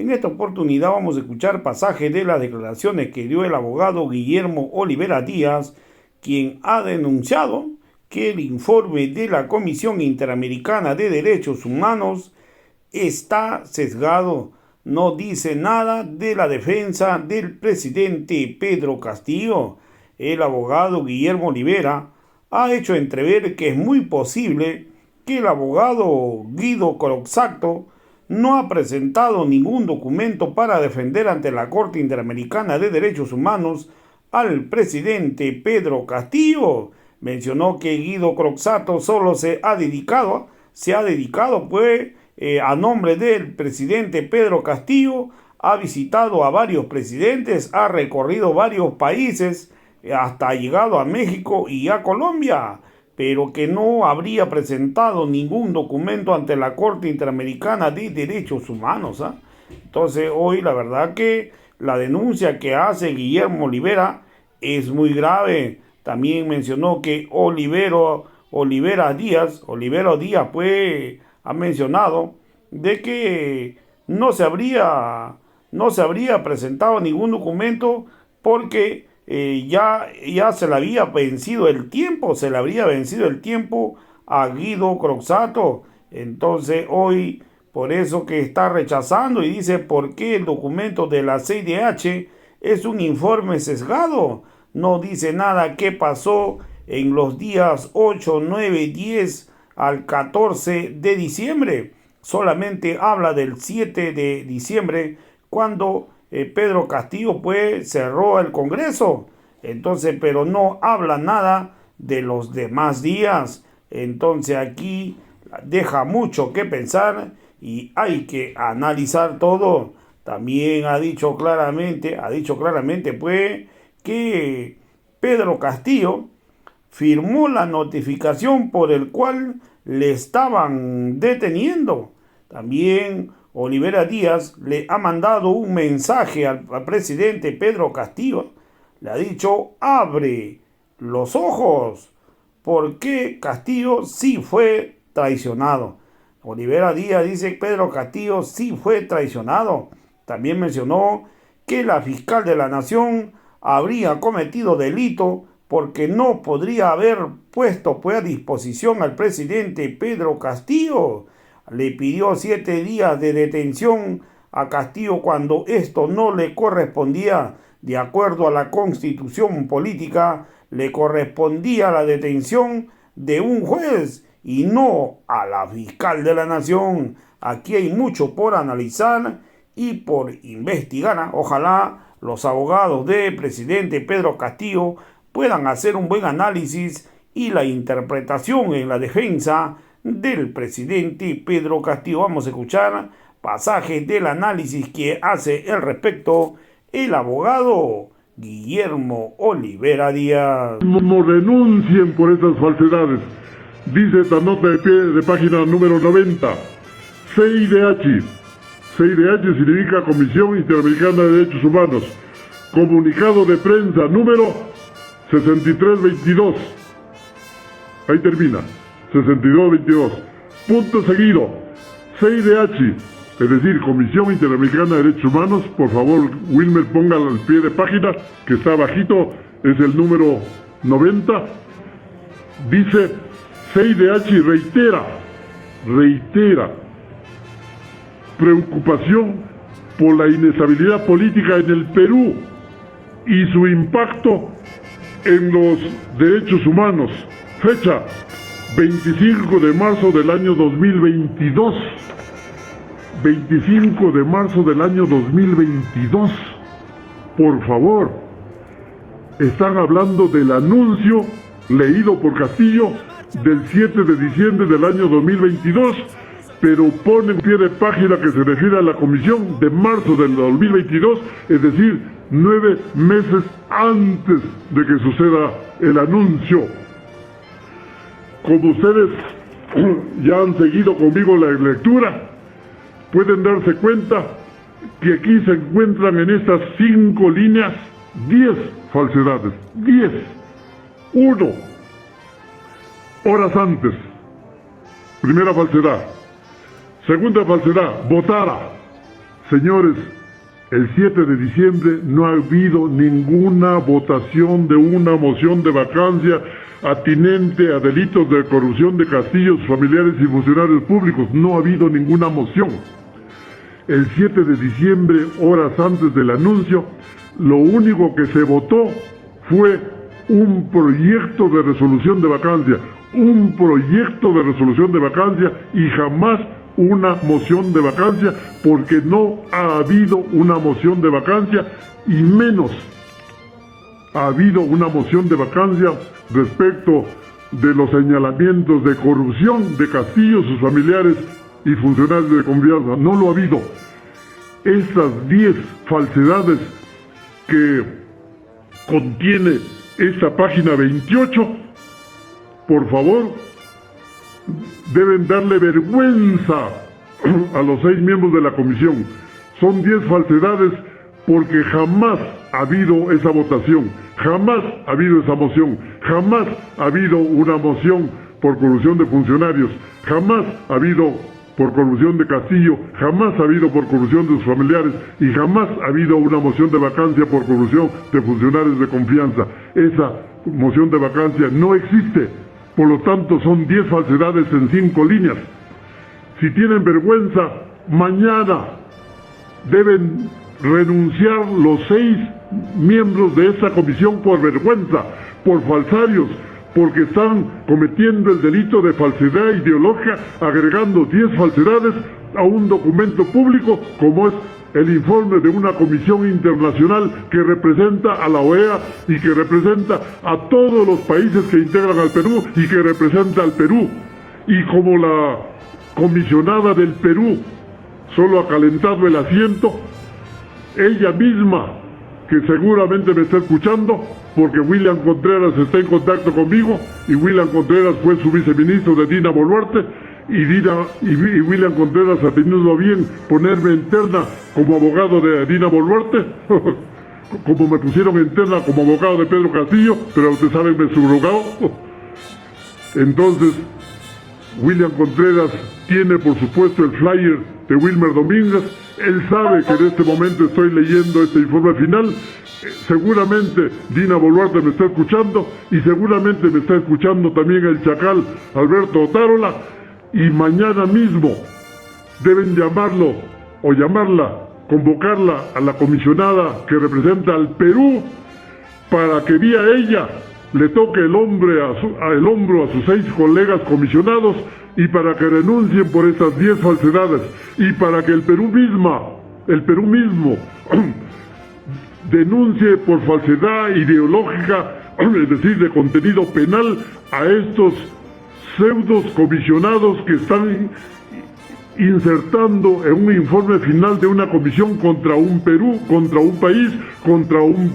En esta oportunidad vamos a escuchar pasajes de las declaraciones que dio el abogado Guillermo Olivera Díaz, quien ha denunciado que el informe de la Comisión Interamericana de Derechos Humanos está sesgado. No dice nada de la defensa del presidente Pedro Castillo. El abogado Guillermo Olivera ha hecho entrever que es muy posible que el abogado Guido Croxatto no ha presentado ningún documento para defender ante la Corte Interamericana de Derechos Humanos al presidente Pedro Castillo. Mencionó que Guido Croxatto solo se ha dedicado pues a nombre del presidente Pedro Castillo, ha visitado a varios presidentes, ha recorrido varios países, hasta ha llegado a México y a Colombia, pero que no habría presentado ningún documento ante la Corte Interamericana de Derechos Humanos. Entonces hoy la verdad que la denuncia que hace Guillermo Olivera es muy grave. También mencionó que Olivera Díaz pues ha mencionado de que no se habría presentado ningún documento porque ya se le había vencido el tiempo, a Guido Croxatto. Entonces hoy, por eso que está rechazando y dice por qué el documento de la CIDH es un informe sesgado. No dice nada qué pasó en los días 8, 9, 10 al 14 de diciembre. Solamente habla del 7 de diciembre cuando Pedro Castillo pues cerró el Congreso. Entonces, pero no habla nada de los demás días. Entonces aquí deja mucho que pensar y hay que analizar todo. También ha dicho claramente pues que Pedro Castillo firmó la notificación por el cual le estaban deteniendo. También Olivera Díaz le ha mandado un mensaje al presidente Pedro Castillo. Le ha dicho, abre los ojos, porque Castillo sí fue traicionado. Olivera Díaz dice que Pedro Castillo sí fue traicionado. También mencionó que la fiscal de la Nación habría cometido delito porque no podría haber puesto pues a disposición al presidente Pedro Castillo. Le pidió 7 días de detención a Castillo cuando esto no le correspondía. De acuerdo a la Constitución política, le correspondía la detención de un juez y no a la fiscal de la Nación. Aquí hay mucho por analizar y por investigar. Ojalá los abogados del presidente Pedro Castillo puedan hacer un buen análisis y la interpretación en la defensa del presidente Pedro Castillo. Vamos a escuchar pasajes del análisis que hace al respecto el abogado Guillermo Olivera Díaz. No renuncien por estas falsedades. Dice esta nota de pie de página número 90. CIDH. CIDH significa Comisión Interamericana de Derechos Humanos. Comunicado de prensa número 6322. Ahí termina. 6222. Punto seguido. CIDH, es decir, Comisión Interamericana de Derechos Humanos. Por favor, Wilmer, póngalo al pie de página, que está bajito, es el número 90. Dice, CIDH reitera preocupación por la inestabilidad política en el Perú y su impacto en los derechos humanos. Fecha 25 de marzo del año 2022. 25 de marzo del año 2022. Por favor, están hablando del anuncio leído por Castillo del 7 de diciembre del año 2022, pero ponen pie de página que se refiere a la comisión de marzo del 2022, es decir, 9 meses antes de que suceda el anuncio. Como ustedes ya han seguido conmigo la lectura, pueden darse cuenta que aquí se encuentran en estas 5 líneas 10 falsedades. 10. 1. Horas antes. Primera falsedad. Segunda falsedad, votara. Señores, el 7 de diciembre no ha habido ninguna votación de una moción de vacancia atinente a delitos de corrupción de Castillo, familiares y funcionarios públicos. No ha habido ninguna moción. El 7 de diciembre, horas antes del anuncio, lo único que se votó fue un proyecto de resolución de vacancia. Un proyecto de resolución de vacancia y jamás una moción de vacancia, porque no ha habido una moción de vacancia y menos ha habido una moción de vacancia respecto de los señalamientos de corrupción de Castillo, sus familiares y funcionarios de confianza. No lo ha habido. Estas 10 falsedades que contiene esta página 28, por favor, deben darle vergüenza a los 6 miembros de la comisión. Son 10 falsedades porque jamás ha habido esa votación, jamás ha habido esa moción, jamás ha habido una moción por corrupción de funcionarios, jamás ha habido por corrupción de Castillo, jamás ha habido por corrupción de sus familiares y jamás ha habido una moción de vacancia por corrupción de funcionarios de confianza. Esa moción de vacancia no existe. Por lo tanto, son 10 falsedades en 5 líneas. Si tienen vergüenza, mañana deben renunciar los 6 miembros de esta comisión por vergüenza, por falsarios, porque están cometiendo el delito de falsedad ideológica, agregando 10 falsedades a un documento público como es el informe de una comisión internacional que representa a la OEA y que representa a todos los países que integran al Perú y que representa al Perú. Y como la comisionada del Perú solo ha calentado el asiento, ella misma, que seguramente me está escuchando, porque William Contreras está en contacto conmigo, y William Contreras fue su viceministro de Dina Boluarte, y William Contreras ha tenido a bien ponerme en terna como abogado de Dina Boluarte, como me pusieron en terna como abogado de Pedro Castillo, pero ustedes saben, me subrogado. Entonces, William Contreras tiene, por supuesto, el flyer de Wilmer Domínguez. Él sabe que en este momento estoy leyendo este informe final. Seguramente Dina Boluarte me está escuchando y seguramente me está escuchando también el chacal Alberto Otárola, y mañana mismo deben llamarlo o llamarla, convocarla a la comisionada que representa al Perú para que vía ella le toque el hombro a sus 6 colegas comisionados y para que renuncien por estas 10 falsedades y para que el Perú mismo denuncie por falsedad ideológica, es decir, de contenido penal, a estos pseudos comisionados que están insertando en un informe final de una comisión contra un Perú, contra un país, contra un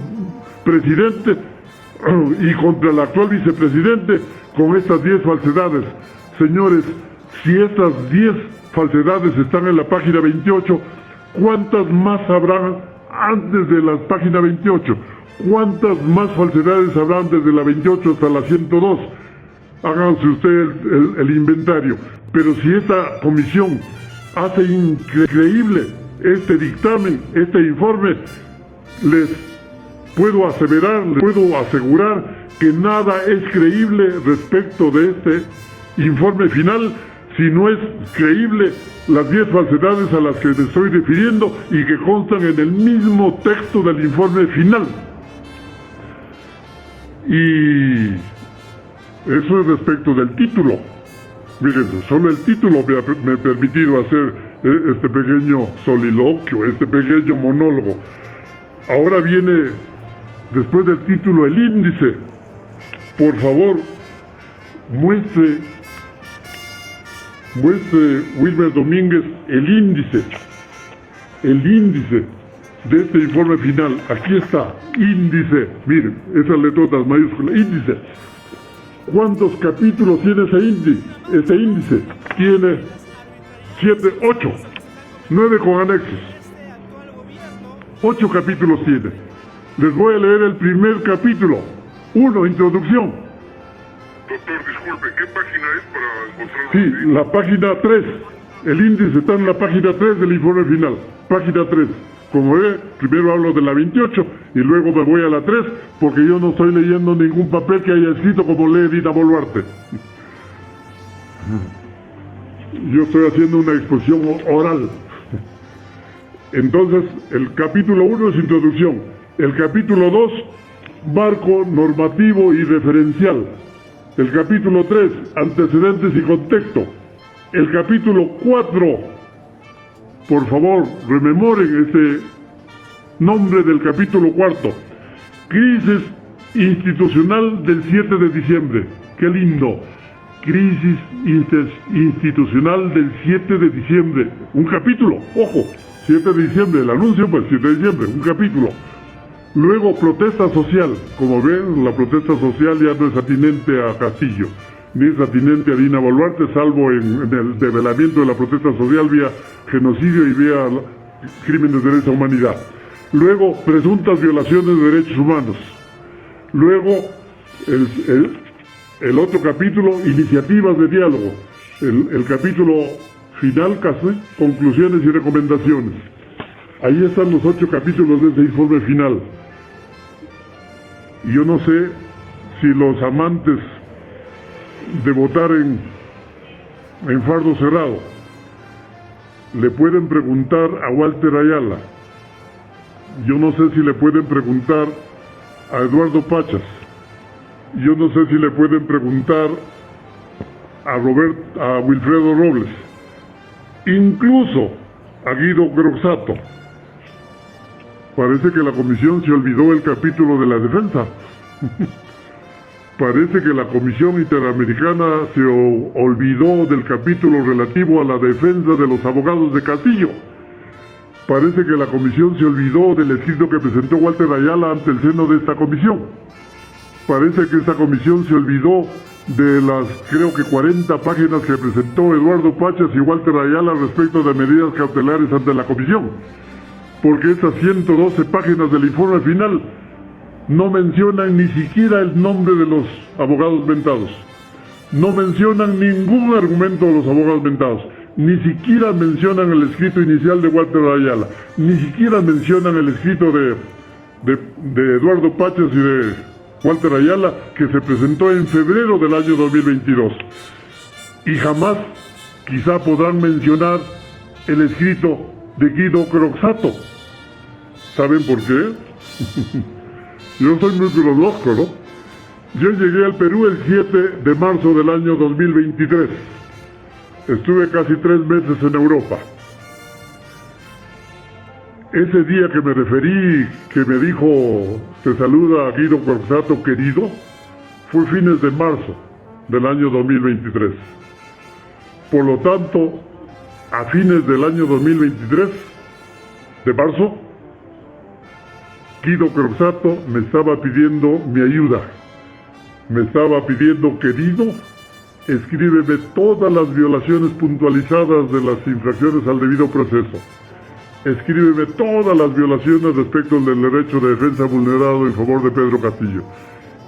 presidente y contra el actual vicepresidente con estas 10 falsedades. Señores, si estas 10 falsedades están en la página 28, ¿cuántas más habrán antes de la página 28? ¿Cuántas más falsedades habrán desde la 28 hasta la 102? Háganse ustedes el inventario. Pero si esta comisión hace increíble este dictamen, este informe, les puedo asegurar que nada es creíble respecto de este informe final, si no es creíble las 10 falsedades a las que me estoy refiriendo y que constan en el mismo texto del informe final. Y eso es respecto del título. Miren, solo el título me ha permitido hacer este pequeño soliloquio, este pequeño monólogo. Ahora viene, después del título, el índice. Por favor, muestre Wilmer Domínguez el índice de este informe final. Aquí está, índice, miren, esas letrotas mayúsculas, índice. ¿Cuántos capítulos tiene ese índice? Tiene 8, 9 con anexos. 8 capítulos tiene. Les voy a leer el primer capítulo. 1, introducción. Doctor, disculpe, ¿qué página es para encontrarlo? Sí, la página 3. El índice está en la página 3 del informe final. Página 3. Como ve, primero hablo de la 28 y luego me voy a la 3 porque yo no estoy leyendo ningún papel que haya escrito como lee Dina Boluarte. Yo estoy haciendo una exposición oral. Entonces, el capítulo 1 es introducción. El capítulo 2, marco normativo y referencial. El capítulo 3, antecedentes y contexto. El capítulo 4, por favor, rememoren este nombre del capítulo 4. Crisis institucional del 7 de diciembre. ¡Qué lindo! Crisis institucional del 7 de diciembre. Un capítulo, ojo, 7 de diciembre, el anuncio pues 7 de diciembre, un capítulo. Luego, protesta social. Como ven, la protesta social ya no es atinente a Castillo, ni es atinente a Dina Boluarte, salvo en el develamiento de la protesta social vía genocidio y vía crímenes de lesa humanidad. Luego, presuntas violaciones de derechos humanos. Luego, el otro capítulo, iniciativas de diálogo. El capítulo final, casi, conclusiones y recomendaciones. Ahí están los 8 capítulos de ese informe final. Y yo no sé si los amantes de votar en fardo cerrado le pueden preguntar a Walter Ayala. Yo no sé si le pueden preguntar a Eduardo Pachas. Yo no sé si le pueden preguntar a Wilfredo Robles, incluso a Guido Croxatto. Parece que la comisión se olvidó el capítulo de la defensa. Parece que la Comisión Interamericana se olvidó del capítulo relativo a la defensa de los abogados de Castillo. Parece que la comisión se olvidó del escrito que presentó Walter Ayala ante el seno de esta comisión. Parece que esta comisión se olvidó de las, creo que 40 páginas que presentó Eduardo Pachas y Walter Ayala respecto de medidas cautelares ante la comisión. Porque estas 112 páginas del informe final no mencionan ni siquiera el nombre de los abogados mentados. No mencionan ningún argumento de los abogados mentados. Ni siquiera mencionan el escrito inicial de Walter Ayala. Ni siquiera mencionan el escrito de Eduardo Pachas y de Walter Ayala, que se presentó en febrero del año 2022. Y jamás, quizá podrán mencionar el escrito de Guido Croxatto. ¿Saben por qué? Yo soy muy cronológico, ¿no? Yo llegué al Perú el 7 de marzo del año 2023. Estuve casi 3 meses en Europa. Ese día que me referí, que me dijo, te saluda Guido Croxatto querido, fue fines de marzo del año 2023. Por lo tanto, a fines del año 2023, de marzo, Guido Croxatto me estaba pidiendo mi ayuda. Me estaba pidiendo, querido, escríbeme todas las violaciones puntualizadas de las infracciones al debido proceso. Escríbeme todas las violaciones respecto del derecho de defensa vulnerado en favor de Pedro Castillo.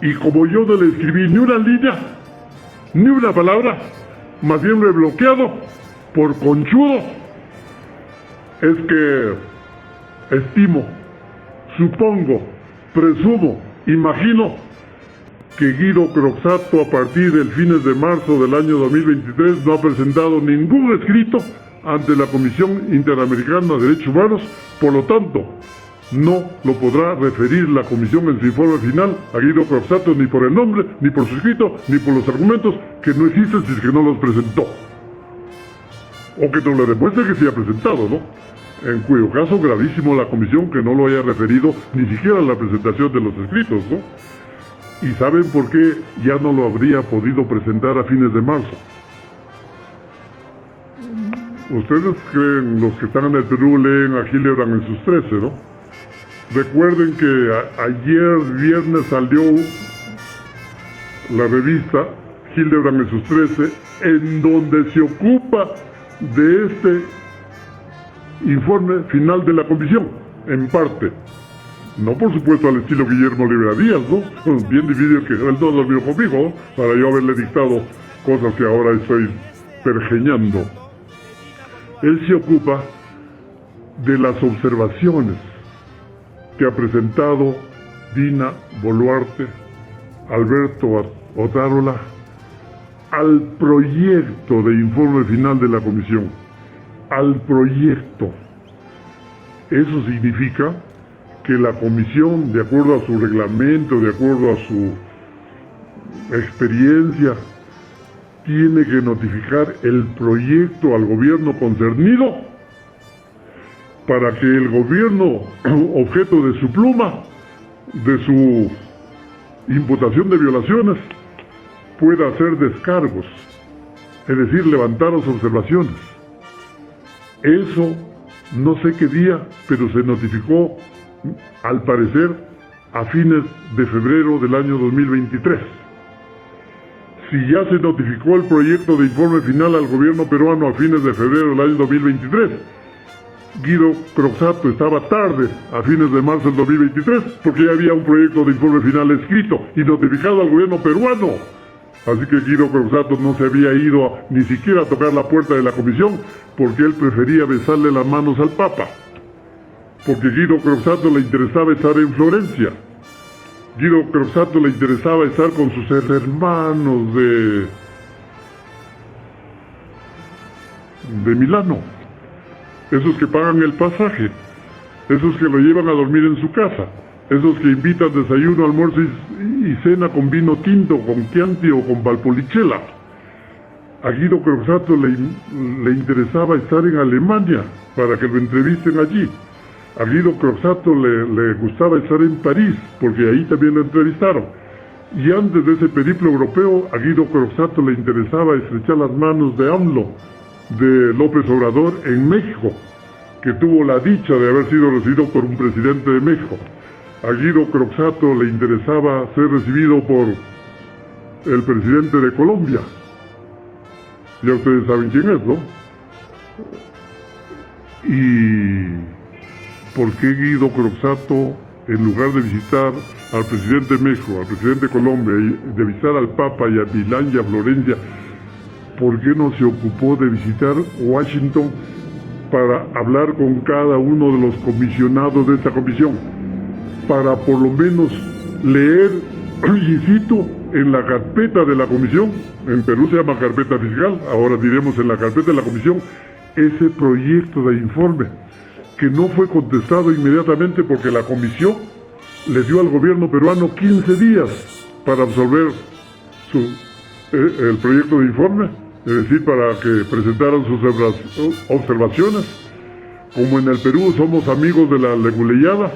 Y como yo no le escribí ni una línea, ni una palabra, más bien lo he bloqueado por conchudo, es que estimo, supongo, presumo, imagino que Guido Croxatto a partir del fines de marzo del año 2023 no ha presentado ningún escrito ante la Comisión Interamericana de Derechos Humanos, por lo tanto, no lo podrá referir la Comisión en su informe final a Guido Croxatto ni por el nombre, ni por su escrito, ni por los argumentos que no existen si es que no los presentó. O que nos lo demuestre que se ha presentado, ¿no? En cuyo caso, gravísimo la Comisión que no lo haya referido ni siquiera a la presentación de los escritos, ¿no? ¿Y saben por qué ya no lo habría podido presentar a fines de marzo? Ustedes creen, los que están en el Perú leen a Hildebrand en sus 13, ¿no? Recuerden que ayer viernes salió la revista Hildebrand en sus 13, en donde se ocupa de este informe final de la comisión, en parte. No, por supuesto, al estilo Guillermo Rivera Díaz, ¿no? Bien difícil que él no dormió conmigo, ¿no? Para yo haberle dictado cosas que ahora estoy pergeñando. Él se ocupa de las observaciones que ha presentado Dina Boluarte, Alberto Otárola, al proyecto de informe final de la comisión, al proyecto. Eso significa que la comisión, de acuerdo a su reglamento, de acuerdo a su experiencia, tiene que notificar el proyecto al gobierno concernido para que el gobierno, objeto de su pluma, de su imputación de violaciones, pueda hacer descargos, es decir, levantar las observaciones. Eso no sé qué día, pero se notificó, al parecer, a fines de febrero del año 2023. Si ya se notificó el proyecto de informe final al gobierno peruano a fines de febrero del año 2023, Guido Croxatto estaba tarde, a fines de marzo del 2023, porque ya había un proyecto de informe final escrito y notificado al gobierno peruano. Así que Guido Croxatto no se había ido ni siquiera a tocar la puerta de la comisión, porque él prefería besarle las manos al Papa. Porque Guido Croxatto le interesaba estar en Florencia. Guido Croxatto le interesaba estar con sus hermanos de Milano. Esos que pagan el pasaje, esos que lo llevan a dormir en su casa, esos que invitan desayuno, almuerzo y cena con vino tinto, con Chianti o con Valpolicella. A Guido Croxatto le interesaba estar en Alemania para que lo entrevisten allí. A Guido Croxatto le gustaba estar en París, porque ahí también lo entrevistaron. Y antes de ese periplo europeo, a Guido Croxatto le interesaba estrechar las manos de AMLO, de López Obrador, en México, que tuvo la dicha de haber sido recibido por un presidente de México. A Guido Croxatto le interesaba ser recibido por el presidente de Colombia. Ya ustedes saben quién es, ¿no? ¿Y por qué Guido Croxatto, en lugar de visitar al presidente de México, al presidente de Colombia, y de visitar al Papa y a Milán y a Florencia, por qué no se ocupó de visitar Washington para hablar con cada uno de los comisionados de esta comisión? Para por lo menos leer, y cito, en la carpeta de la comisión, en Perú se llama carpeta fiscal, ahora diremos en la carpeta de la comisión, ese proyecto de informe, que no fue contestado inmediatamente porque la comisión le dio al gobierno peruano 15 días para absolver el proyecto de informe, es decir, para que presentaran sus observaciones. Como en el Perú somos amigos de la leguleyada,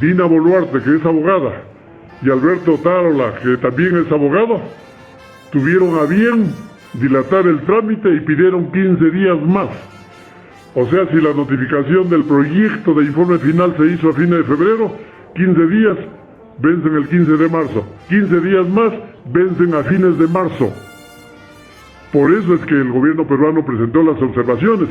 Dina Boluarte, que es abogada, y Alberto Otárola, que también es abogado, tuvieron a bien dilatar el trámite y pidieron 15 días más. O sea, si la notificación del proyecto de informe final se hizo a fines de febrero, 15 días vencen el 15 de marzo. 15 días más vencen a fines de marzo. Por eso es que el gobierno peruano presentó las observaciones,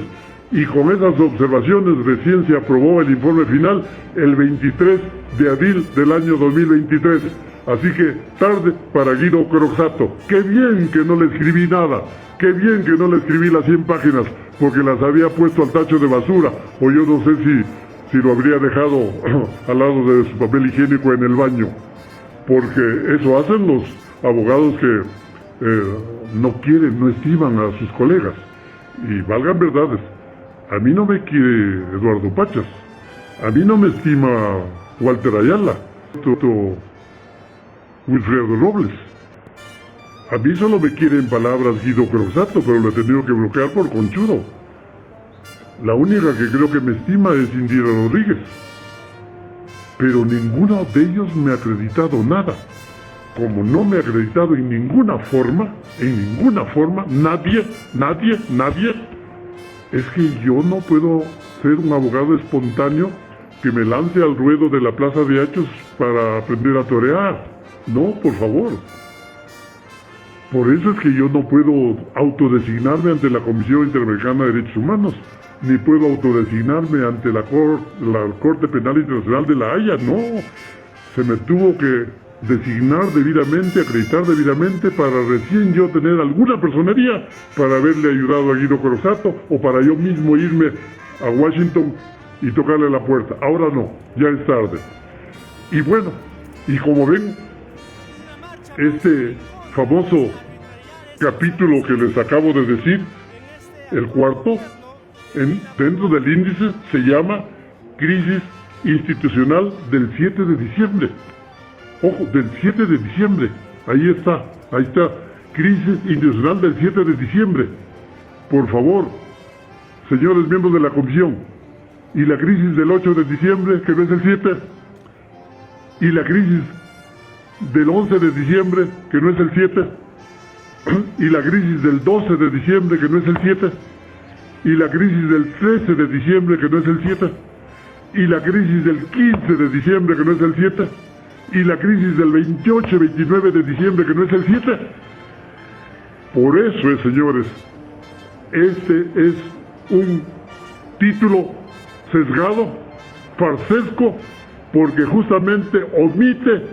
y con esas observaciones recién se aprobó el informe final el 23 de abril del año 2023. Así que tarde para Guido Croxatto. Qué bien que no le escribí nada, qué bien que no le escribí las 100 páginas, porque las había puesto al tacho de basura, o yo no sé si lo habría dejado al lado de su papel higiénico en el baño, porque eso hacen los abogados que no quieren, no estiman a sus colegas. Y valgan verdades, a mí no me quiere Eduardo Pachas, a mí no me estima Walter Ayala, Wilfredo Robles. A mí solo me quiere en palabras Guido Croxatto, pero lo he tenido que bloquear por conchudo. La única que creo que me estima es Indira Rodríguez. Pero ninguno de ellos me ha acreditado nada. Como no me ha acreditado en ninguna forma, nadie, es que yo no puedo ser un abogado espontáneo que me lance al ruedo de la Plaza de Hachos para aprender a torear. No, por favor. Por eso es que yo no puedo autodesignarme ante la Comisión Interamericana de Derechos Humanos, ni puedo autodesignarme ante la Corte Penal Internacional de La Haya. No, se me tuvo que designar debidamente, acreditar debidamente, para recién yo tener alguna personería para haberle ayudado a Guido Croxatto o para yo mismo irme a Washington y tocarle la puerta. Ahora no, ya es tarde. Y bueno, y como ven, este famoso capítulo que les acabo de decir, el cuarto, dentro del índice, se llama Crisis Institucional del 7 de diciembre. Ojo, del 7 de diciembre. Ahí está. Crisis Institucional del 7 de diciembre. Por favor, señores miembros de la comisión. Y la crisis del 8 de diciembre, que no es el 7. Y la crisis del 11 de diciembre, que no es el 7. Y la crisis del 12 de diciembre, que no es el 7. Y la crisis del 13 de diciembre, que no es el 7. Y la crisis del 15 de diciembre, que no es el 7. Y la crisis del 28 y 29 de diciembre, que no es el 7. Por eso, señores, este es un título sesgado, farsesco, porque justamente omite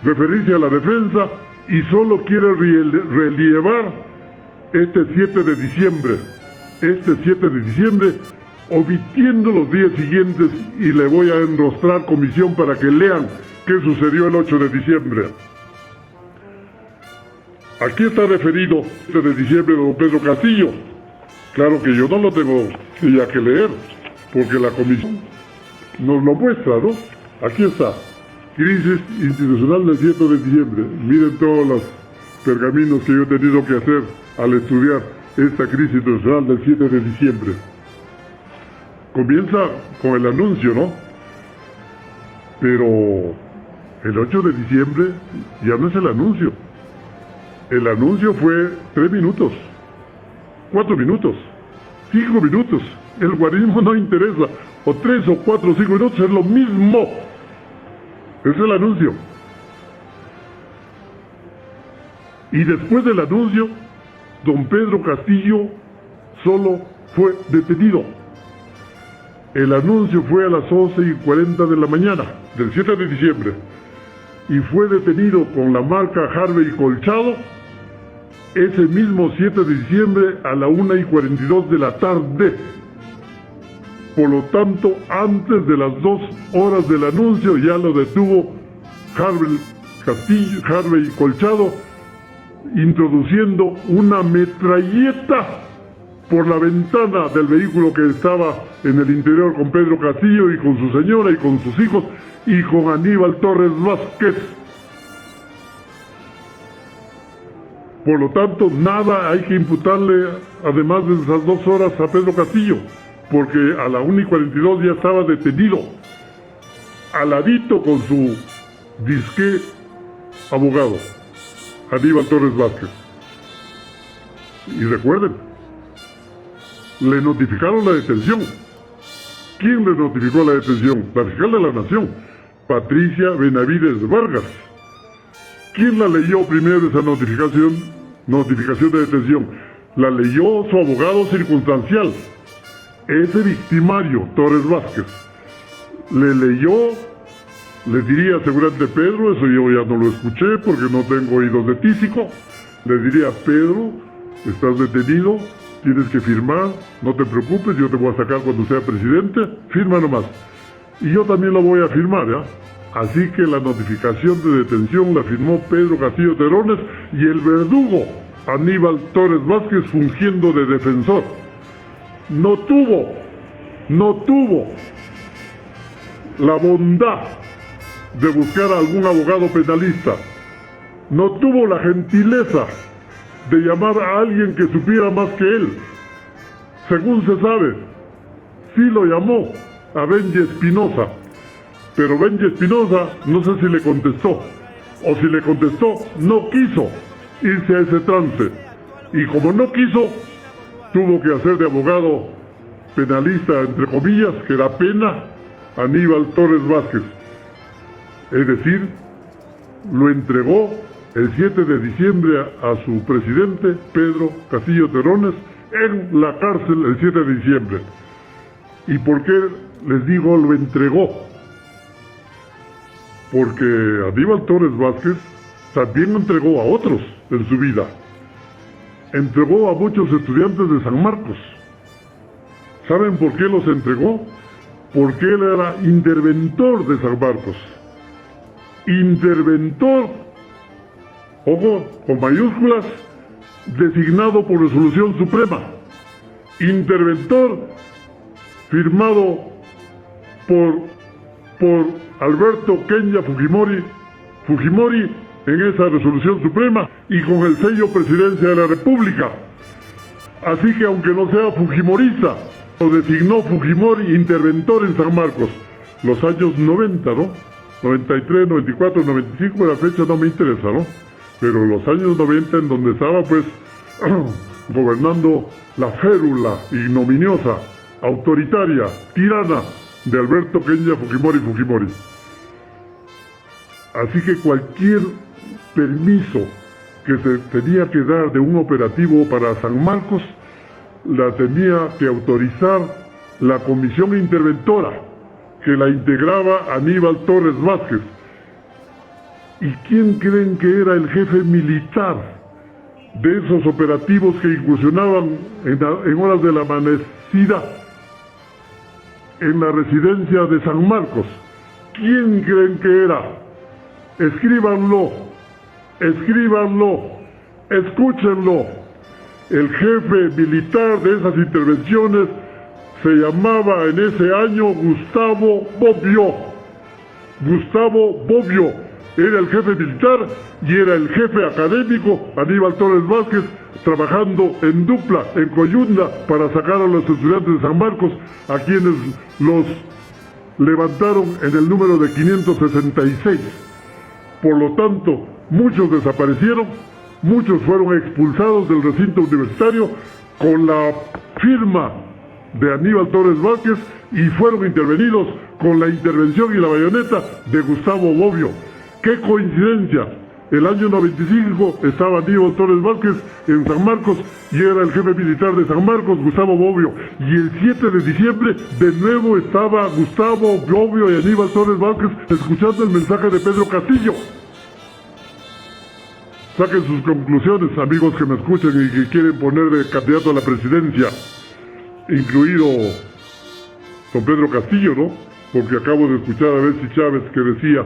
referirse a la defensa y solo quiere relevar este 7 de diciembre. Este 7 de diciembre, omitiendo los días siguientes, y le voy a enrostrar comisión para que lean qué sucedió el 8 de diciembre. Aquí está referido el 7 de diciembre de don Pedro Castillo. Claro que yo no lo tengo ya que leer, porque la comisión nos lo muestra, ¿no? Aquí está. Crisis institucional del 7 de diciembre. Miren todos los pergaminos que yo he tenido que hacer al estudiar esta crisis institucional del 7 de diciembre. Comienza con el anuncio, ¿no? Pero el 8 de diciembre ya no es el anuncio. El anuncio fue 3 minutos, 4 minutos, 5 minutos. El guarismo no interesa. O 3 o 4 o 5 minutos es lo mismo. Es el anuncio. Y después del anuncio, don Pedro Castillo solo fue detenido. El anuncio fue a las 11:40 de la mañana, del 7 de diciembre. Y fue detenido con la marca Harvey Colchado ese mismo 7 de diciembre a la 1:42 de la tarde. Por lo tanto, antes de las 2 horas del anuncio ya lo detuvo Harvey Colchado, introduciendo una metralleta por la ventana del vehículo que estaba en el interior con Pedro Castillo y con su señora y con sus hijos y con Aníbal Torres Vázquez. Por lo tanto, nada hay que imputarle, además de esas 2 horas, a Pedro Castillo, porque a la 1:42 ya estaba detenido, aladito con su disque abogado, Aníbal Torres Vázquez. Y recuerden, le notificaron la detención. ¿Quién le notificó la detención? La fiscal de la Nación, Patricia Benavides Vargas. ¿Quién la leyó primero esa notificación de detención? La leyó su abogado circunstancial, ese victimario, Torres Vázquez. Le leyó, le diría seguramente Pedro, eso yo ya no lo escuché porque no tengo oídos de tísico. Le diría, Pedro, estás detenido, tienes que firmar, no te preocupes, yo te voy a sacar cuando sea presidente, firma nomás. Y yo también lo voy a firmar, ¿ya? Así que la notificación de detención la firmó Pedro Castillo Terones y el verdugo Aníbal Torres Vázquez fungiendo de defensor. No tuvo la bondad de buscar a algún abogado penalista. No tuvo la gentileza de llamar a alguien que supiera más que él. Según se sabe, sí lo llamó a Benji Espinosa, pero Benji Espinosa no sé si le contestó, o si le contestó, no quiso irse a ese trance, y como no quiso, tuvo que hacer de abogado penalista, entre comillas, que da pena, Aníbal Torres Vázquez. Es decir, lo entregó el 7 de diciembre a su presidente, Pedro Castillo Terones, en la cárcel el 7 de diciembre. ¿Y por qué les digo lo entregó? porque Aníbal Torres Vázquez también entregó a otros en su vida. Entregó a muchos estudiantes de San Marcos. ¿Saben por qué los entregó? Porque él era interventor de San Marcos. Interventor, ojo, con mayúsculas, designado por resolución suprema. Interventor firmado por Alberto Kenya Fujimori en esa resolución suprema y con el sello Presidencia de la República. Así que aunque no sea fujimorista, lo designó Fujimori interventor en San Marcos. Los años 90, ¿no? 93, 94, 95, la fecha no me interesa, ¿no? Pero los años 90 en donde estaba pues gobernando la férula ignominiosa, autoritaria, tirana de Alberto Kenya Fujimori. Así que cualquier permiso que se tenía que dar de un operativo para San Marcos la tenía que autorizar la comisión interventora que la integraba Aníbal Torres Vázquez. ¿Y quién creen que era el jefe militar de esos operativos que incursionaban en horas de la amanecida en la residencia de San Marcos? ¿Quién creen que era? Escríbanlo, escúchenlo. El jefe militar de esas intervenciones se llamaba en ese año Gustavo Bobbio. Gustavo Bobbio era el jefe militar y era el jefe académico Aníbal Torres Vázquez, trabajando en dupla, en coyunda, para sacar a los estudiantes de San Marcos, a quienes los levantaron en el número de 566. Por lo tanto, muchos desaparecieron, muchos fueron expulsados del recinto universitario con la firma de Aníbal Torres Vázquez y fueron intervenidos con la intervención y la bayoneta de Gustavo Bobbio. ¡Qué coincidencia! El año 95 estaba Aníbal Torres Vázquez en San Marcos y era el jefe militar de San Marcos, Gustavo Bobbio. Y el 7 de diciembre de nuevo estaba Gustavo Bobbio y Aníbal Torres Vázquez escuchando el mensaje de Pedro Castillo. Saquen sus conclusiones, amigos que me escuchan y que quieren poner de candidato a la presidencia, incluido don Pedro Castillo, ¿no? Porque acabo de escuchar a Betsy Chávez que decía: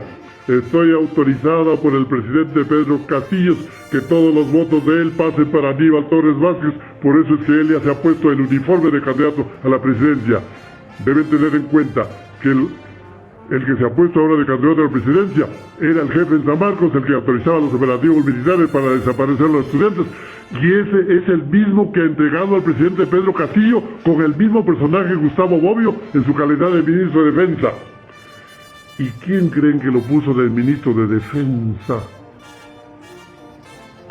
estoy autorizada por el presidente Pedro Castillo que todos los votos de él pasen para Aníbal Torres Vázquez, por eso es que él ya se ha puesto el uniforme de candidato a la presidencia. Deben tener en cuenta que el que se ha puesto ahora de candidato a la presidencia era el jefe en San Marcos, el que autorizaba los operativos militares para desaparecer a los estudiantes, y ese es el mismo que ha entregado al presidente Pedro Castillo con el mismo personaje, Gustavo Bobbio, en su calidad de ministro de Defensa. ¿Y quién creen que lo puso de ministro de Defensa?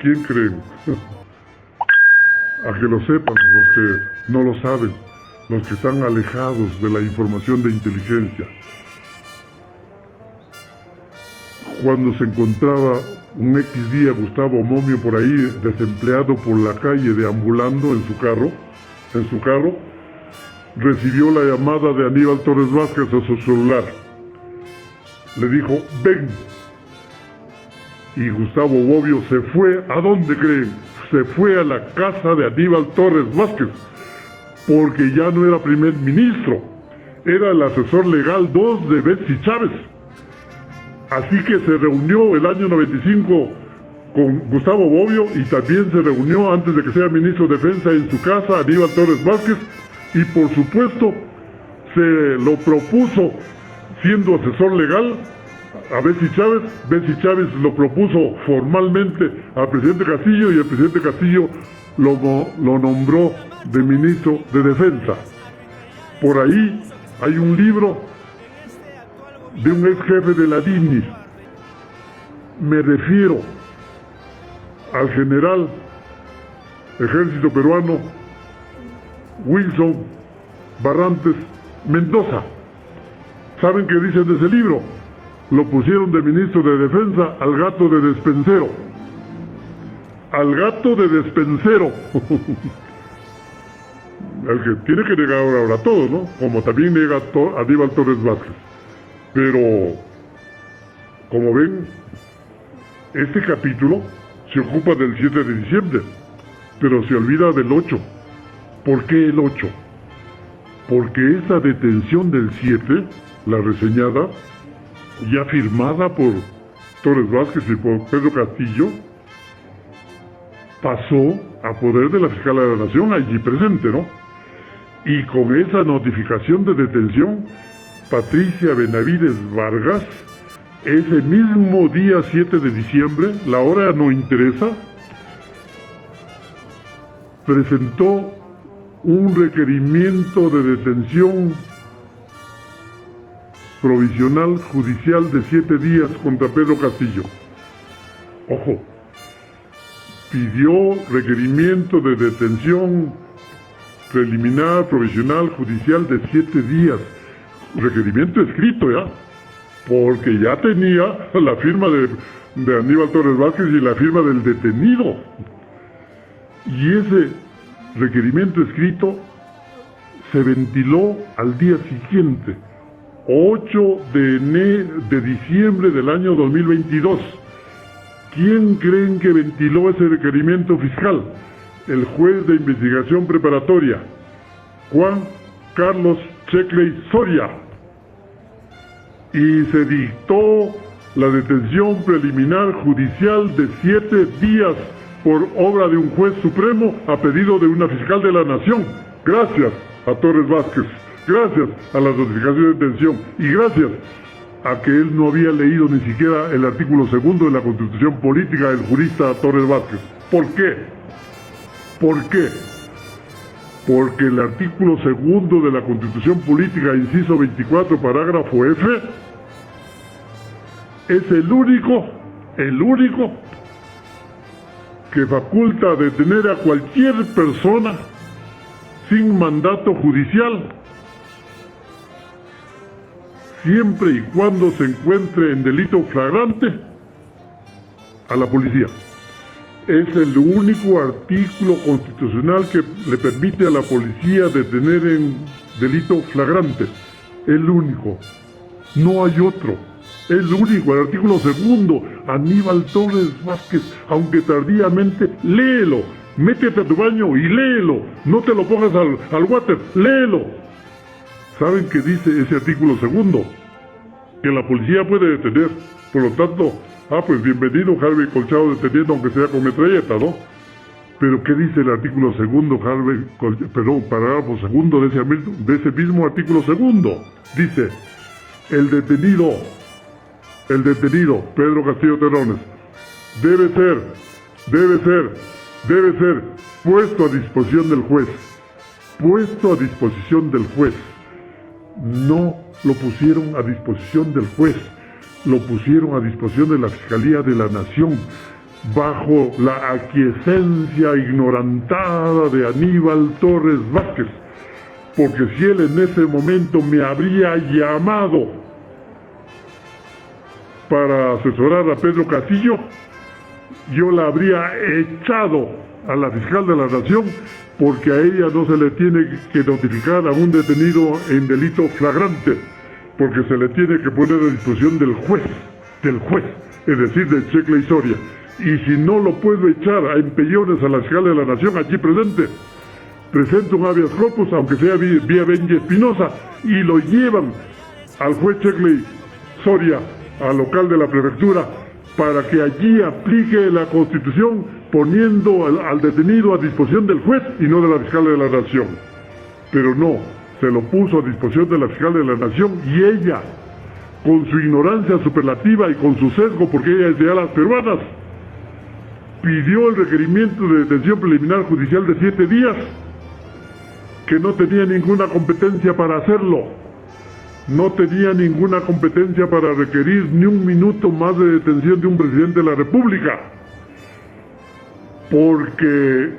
¿Quién creen? A que lo sepan los que no lo saben, los que están alejados de la información de inteligencia. Cuando se encontraba un X día Gustavo Momio por ahí desempleado por la calle deambulando en su carro, recibió la llamada de Aníbal Torres Vázquez a su celular. Le dijo: ven. Y Gustavo Bobbio se fue. ¿A dónde creen? Se fue a la casa de Aníbal Torres Vázquez, porque ya no era primer ministro, era el asesor legal 2 de Betsy Chávez. Así que se reunió el año 95 con Gustavo Bobbio y también se reunió antes de que sea ministro de Defensa en su casa Aníbal Torres Vázquez, y por supuesto se lo propuso siendo asesor legal a Betsy Chávez. Betsy Chávez lo propuso formalmente al presidente Castillo y el presidente Castillo lo nombró de ministro de Defensa. Por ahí hay un libro de un ex jefe de la DINIS. Me refiero al general ejército peruano Wilson Barrantes Mendoza. ¿Saben qué dicen de ese libro? Lo pusieron de ministro de Defensa al gato de despensero. Al gato de despensero. El que tiene que negar ahora todo, ¿no? Como también nega Aníbal Torres Vázquez. Pero Como ven, este capítulo se ocupa del 7 de diciembre, pero se olvida del 8. ¿Por qué el 8? Porque esa detención del 7, la reseñada, ya firmada por Torres Vázquez y por Pedro Castillo, pasó a poder de la fiscal de la Nación allí presente, ¿no? Y con esa notificación de detención, Patricia Benavides Vargas, ese mismo día 7 de diciembre, la hora no interesa, presentó un requerimiento de detención provisional judicial de 7 días contra Pedro Castillo. Ojo, pidió requerimiento de detención preliminar provisional judicial de 7 días. Requerimiento escrito ya, porque ya tenía la firma de Aníbal Torres Vázquez y la firma del detenido. Y ese requerimiento escrito se ventiló al día siguiente, 8 de diciembre del año 2022. ¿Quién creen que ventiló ese requerimiento fiscal? El juez de investigación preparatoria, Juan Carlos Sheckley Soria. Y se dictó la detención preliminar judicial de 7 días por obra de un juez supremo a pedido de una fiscal de la Nación. Gracias a Torres Vázquez, gracias a las notificaciones de detención y gracias a que él no había leído ni siquiera el artículo 2 de la Constitución Política del jurista Torres Vázquez. ¿Por qué? ¿Por qué? Porque el artículo 2 de la Constitución Política, inciso 24, parágrafo F, es el único que faculta detener a cualquier persona sin mandato judicial, siempre y cuando se encuentre en delito flagrante, a la policía. Es el único artículo constitucional que le permite a la policía detener en delito flagrante. El único. No hay otro. El único, el artículo 2. Aníbal Torres Vázquez, aunque tardíamente, léelo. Métete a tu baño y léelo. No te lo pongas al water, léelo. ¿Saben qué dice ese artículo 2? Que la policía puede detener. Por lo tanto, pues bienvenido Harvey Colchado deteniendo aunque sea con metralleta, ¿no? Pero ¿qué dice el artículo 2, parágrafo 2 de ese mismo artículo 2? Dice, el detenido, Pedro Castillo Terrones, debe ser puesto a disposición del juez. Puesto a disposición del juez. No lo pusieron a disposición del juez. Lo pusieron a disposición de la Fiscalía de la Nación, bajo la aquiescencia ignorantada de Aníbal Torres Vázquez, porque si él en ese momento me habría llamado para asesorar a Pedro Castillo, yo la habría echado a la fiscal de la Nación, porque a ella no se le tiene que notificar a un detenido en delito flagrante, porque se le tiene que poner a disposición del juez, es decir, del Sheckley Soria. Y si no lo puedo echar a empellones a la fiscal de la Nación aquí presente, presento un habeas corpus, aunque sea vía Benji Espinosa, y lo llevan al juez Sheckley Soria, al local de la prefectura, para que allí aplique la Constitución, poniendo al detenido a disposición del juez y no de la fiscal de la Nación. Pero no, se lo puso a disposición de la fiscal de la Nación, y ella, con su ignorancia superlativa y con su sesgo, porque ella es de alas peruanas, pidió el requerimiento de detención preliminar judicial de 7 días, que no tenía ninguna competencia para hacerlo. No tenía ninguna competencia para requerir ni un minuto más de detención de un presidente de la República, porque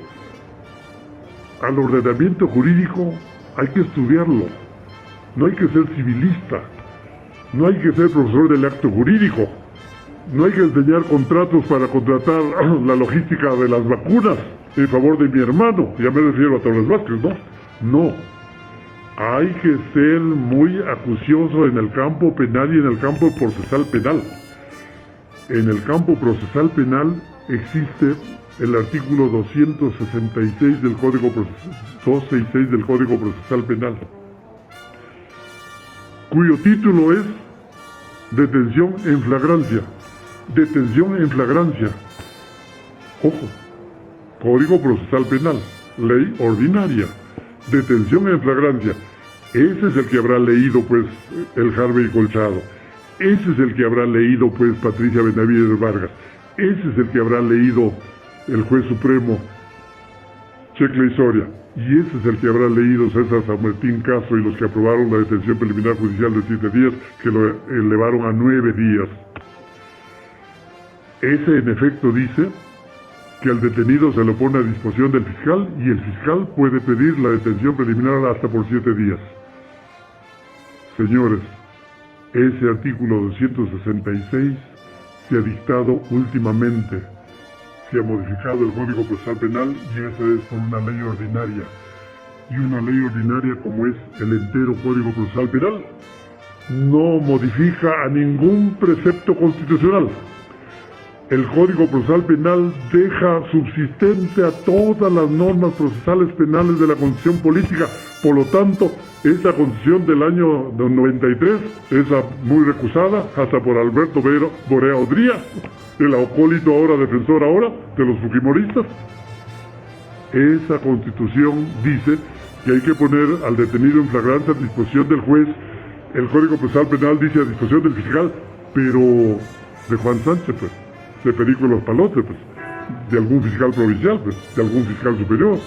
al ordenamiento jurídico hay que estudiarlo, no hay que ser civilista, no hay que ser profesor del acto jurídico, no hay que enseñar contratos para contratar la logística de las vacunas en favor de mi hermano, ya me refiero a Torres Vázquez, ¿no? No, hay que ser muy acucioso en el campo penal y en el campo procesal penal. En el campo procesal penal existe el artículo 266 del Código 266 del Código Procesal Penal, cuyo título es detención en flagrancia. Detención en flagrancia. Ojo, Código Procesal Penal, ley ordinaria. Detención en flagrancia. Ese es el que habrá leído, pues, el Harvey Colchado. Ese es el que habrá leído, pues, Patricia Benavides Vargas. Ese es el que habrá leído el juez supremo Shekley Soria. Y ese es el que habrá leído César San Martín Castro y los que aprobaron la detención preliminar judicial de 7 días, que lo elevaron a 9 días. Ese, en efecto, dice que al detenido se lo pone a disposición del fiscal y el fiscal puede pedir la detención preliminar hasta por 7 días. Señores, ese artículo 266 se ha dictado últimamente, se ha modificado el Código Procesal Penal y esa es por una ley ordinaria. Y una ley ordinaria, como es el entero Código Procesal Penal, no modifica a ningún precepto constitucional. El Código Procesal Penal deja subsistente a todas las normas procesales penales de la Constitución Política. Por lo tanto, esa Constitución del año 93, esa muy recusada, hasta por Alberto Borea Odría, el acólito ahora, defensor ahora, de los fujimoristas, esa Constitución dice que hay que poner al detenido en flagrancia a disposición del juez. El Código Procesal Penal dice a disposición del fiscal, pero de Juan Sánchez, pues, de Perico Los Palotes, pues, de algún fiscal provincial, pues, de algún fiscal superior,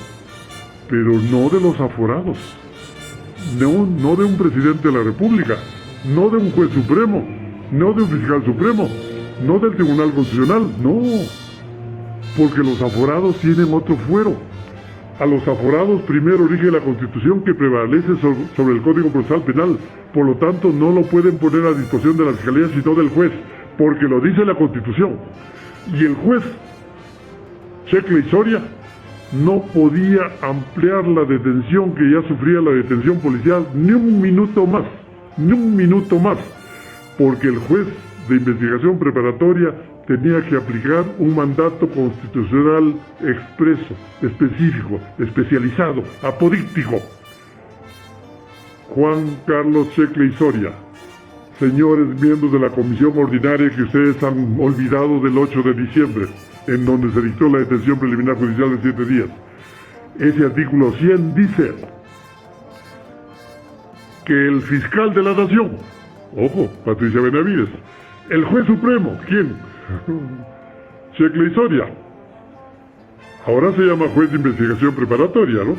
pero no de los aforados, no de un presidente de la República, no de un juez supremo, no de un fiscal supremo, no del Tribunal Constitucional, no, porque los aforados tienen otro fuero. A los aforados primero rige la Constitución, que prevalece sobre el Código Procesal Penal, por lo tanto no lo pueden poner a disposición de la Fiscalía sino del juez, porque lo dice la Constitución. Y el juez Shekley Soria no podía ampliar la detención que ya sufría la detención policial ni un minuto más, porque el juez de investigación preparatoria tenía que aplicar un mandato constitucional expreso, específico, especializado, apodíctico. Juan Carlos Shekley Soria, señores miembros de la comisión ordinaria que ustedes han olvidado del 8 de diciembre, en donde se dictó la detención preliminar judicial de 7 días. Ese artículo 100 dice que el fiscal de la nación, ojo, Patricia Benavides, el juez supremo, ¿quién? Shekley Soria. Ahora se llama juez de investigación preparatoria, ¿no?